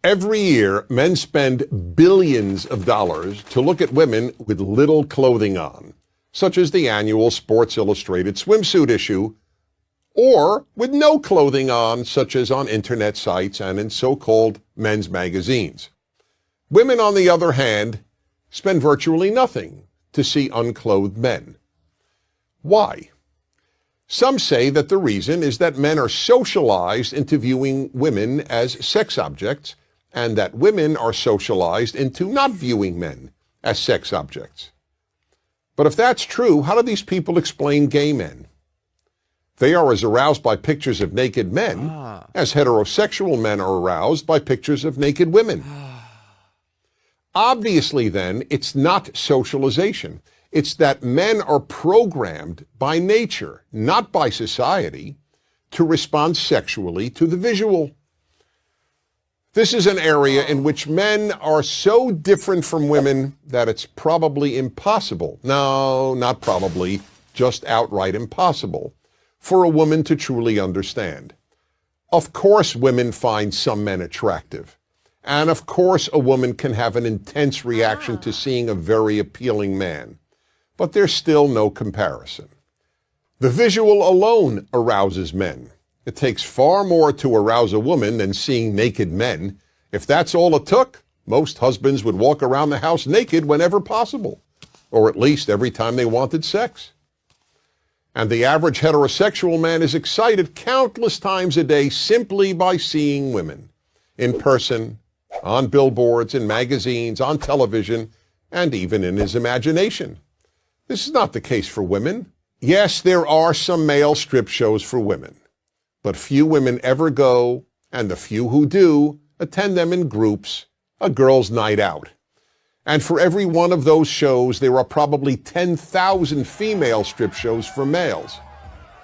Every year, men spend billions of dollars to look at women with little clothing on, such as the annual Sports Illustrated swimsuit issue, or with no clothing on, such as on internet sites and in so-called men's magazines. Women, on the other hand, spend virtually nothing to see unclothed men. Why? Some say that the reason is that men are socialized into viewing women as sex objects, and that women are socialized into not viewing men as sex objects. But if that's true, how do these people explain gay men? They are as aroused by pictures of naked men as heterosexual men are aroused by pictures of naked women. Obviously, then, it's not socialization. It's that men are programmed by nature, not by society, to respond sexually to the visual. This is an area in which men are so different from women that it's probably impossible, no, not probably, just outright impossible, for a woman to truly understand. Of course women find some men attractive, and of course a woman can have an intense reaction to seeing a very appealing man, but there's still no comparison. The visual alone arouses men. It takes far more to arouse a woman than seeing naked men. If that's all it took, most husbands would walk around the house naked whenever possible, or at least every time they wanted sex. And the average heterosexual man is excited countless times a day simply by seeing women, in person, on billboards, in magazines, on television, and even in his imagination. This is not the case for women. Yes, there are some male strip shows for women, but few women ever go, and the few who do attend them in groups, a girls' night out. And for every one of those shows, there are probably 10,000 female strip shows for males,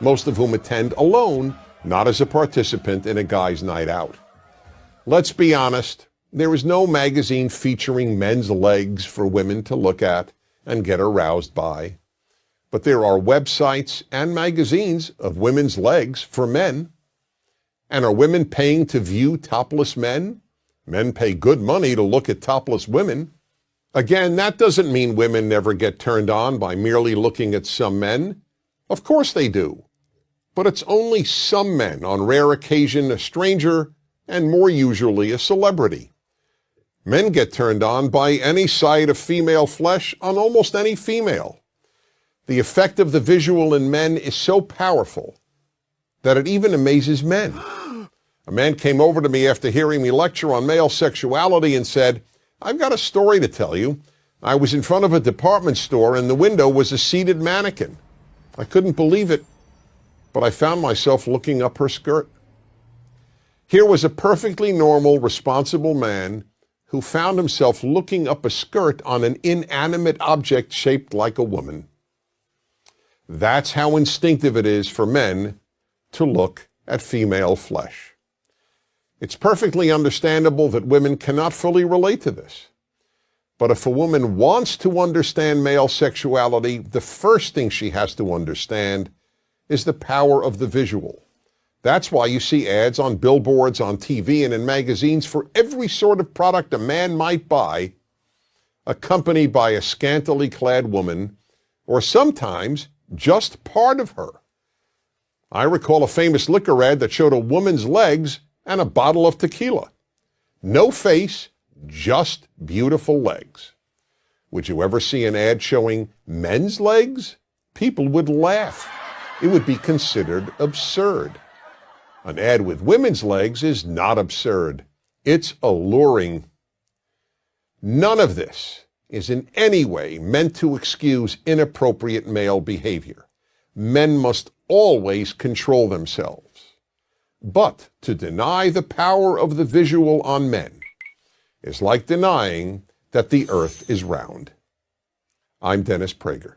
most of whom attend alone, not as a participant in a guy's night out. Let's be honest, there is no magazine featuring men's legs for women to look at and get aroused by. But there are websites and magazines of women's legs for men. And are women paying to view topless men? Men pay good money to look at topless women. Again, that doesn't mean women never get turned on by merely looking at some men. Of course they do. But it's only some men, on rare occasion a stranger, and more usually a celebrity. Men get turned on by any sight of female flesh on almost any female. The effect of the visual in men is so powerful that it even amazes men. A man came over to me after hearing me lecture on male sexuality and said, "I've got a story to tell you. I was in front of a department store and the window was a seated mannequin. I couldn't believe it, but I found myself looking up her skirt." Here was a perfectly normal, responsible man who found himself looking up a skirt on an inanimate object shaped like a woman. That's how instinctive it is for men to look at female flesh. It's perfectly understandable that women cannot fully relate to this. But if a woman wants to understand male sexuality, the first thing she has to understand is the power of the visual. That's why you see ads on billboards, on TV, and in magazines for every sort of product a man might buy, accompanied by a scantily clad woman, or sometimes just part of her. I recall a famous liquor ad that showed a woman's legs and a bottle of tequila. No face, just beautiful legs. Would you ever see an ad showing men's legs? People would laugh. It would be considered absurd. An ad with women's legs is not absurd. It's alluring. None of this is in any way meant to excuse inappropriate male behavior. Men must always control themselves. But to deny the power of the visual on men is like denying that the earth is round. I'm Dennis Prager.